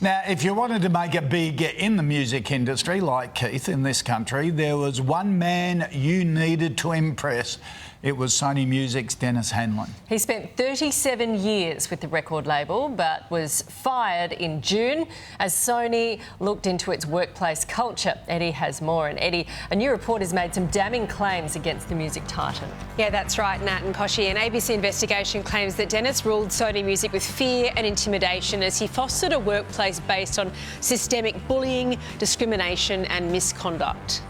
Now, if you wanted to make it big in the music industry, like Keith in this country, there was one man you needed to impress. It was SONY Music's Denis Handlin. He spent 37 years with the record label but was fired in June as SONY looked into its workplace culture. Eddie has more. And Eddie, a new report has made some damning claims against the music titan. Yeah, that's right, Nat and Koshi. An ABC investigation claims that Denis ruled SONY Music with fear and intimidation as he fostered a workplace based on systemic bullying, discrimination and misconduct.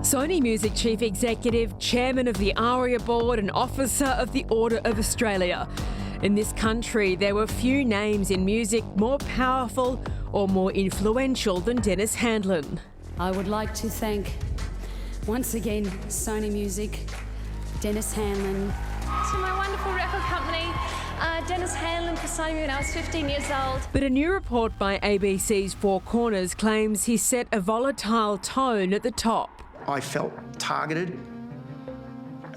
SONY Music Chief Executive, Chairman of the ARIA Board and Officer of the Order of Australia. In this country, there were few names in music more powerful or more influential than Denis Handlin. I would like to thank, once again, SONY Music, Denis Handlin. To my wonderful record company, Denis Handlin for SONY when I was 15 years old. But a new report by ABC's Four Corners claims he set a volatile tone at the top. I felt targeted,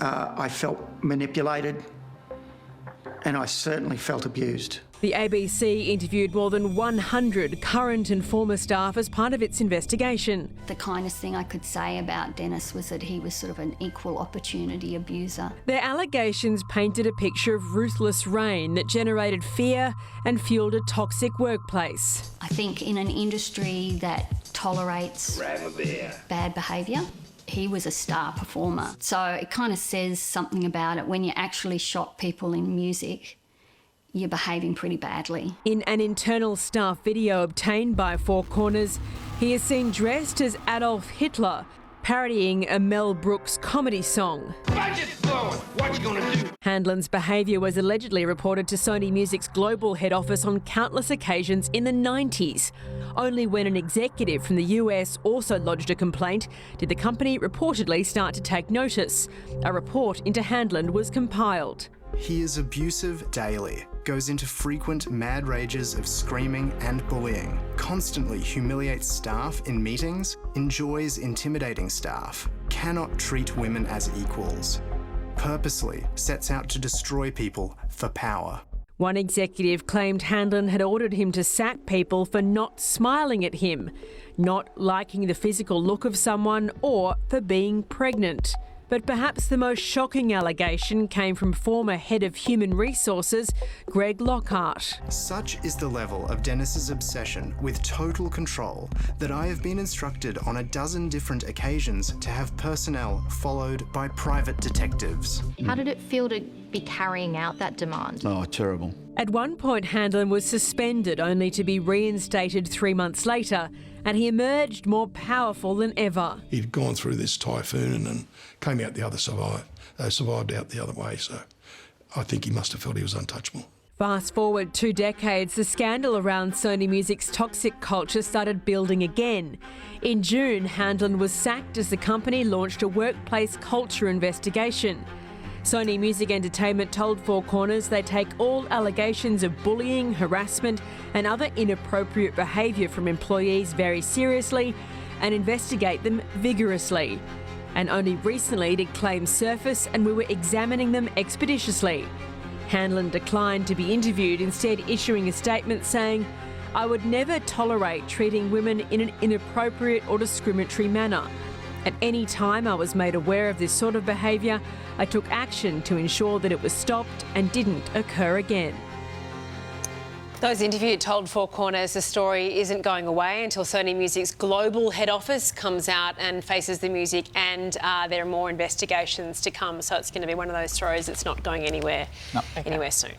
I felt manipulated, and I certainly felt abused. The ABC interviewed more than 100 current and former staff as part of its investigation. The kindest thing I could say about Denis was that he was sort of an equal opportunity abuser. Their allegations painted a picture of ruthless reign that generated fear and fueled a toxic workplace. I think in an industry that tolerates bad behaviour, he was a star performer. So it kind of says something about it. When you actually shock people in music, you're behaving pretty badly. In an internal staff video obtained by Four Corners, he is seen dressed as Adolf Hitler, parodying a Mel Brooks comedy song. Budget's flowing. What you gonna do? Handlin's behaviour was allegedly reported to SONY Music's global head office on countless occasions in the 90s. Only when an executive from the US also lodged a complaint did the company reportedly start to take notice. A report into Handlin was compiled. He is abusive daily, goes into frequent mad rages of screaming and bullying, constantly humiliates staff in meetings, enjoys intimidating staff, cannot treat women as equals, purposely sets out to destroy people for power. One executive claimed Handlin had ordered him to sack people for not smiling at him, not liking the physical look of someone, or for being pregnant. But perhaps the most shocking allegation came from former head of human resources, Greg Lockhart. Such is the level of Denis's obsession with total control that I have been instructed on a dozen different occasions to have personnel followed by private detectives. How did it feel to be carrying out that demand? Oh, terrible. At one point, Handlin was suspended only to be reinstated 3 months later, and he emerged more powerful than ever. He'd gone through this typhoon and then came out the other side, survived out the other way, so I think he must have felt he was untouchable. Fast forward 2 decades, the scandal around SONY Music's toxic culture started building again. In June, Handlin was sacked as the company launched a workplace culture investigation. SONY Music Entertainment told Four Corners they take all allegations of bullying, harassment and other inappropriate behaviour from employees very seriously and investigate them vigorously. And only recently did claims surface and we were examining them expeditiously. Handlin declined to be interviewed, instead issuing a statement saying, "I would never tolerate treating women in an inappropriate or discriminatory manner. At any time I was made aware of this sort of behaviour, I took action to ensure that it was stopped and didn't occur again." Those interviewed told Four Corners the story isn't going away until SONY Music's global head office comes out and faces the music, and there are more investigations to come. So it's going to be one of those stories that's not going anywhere soon.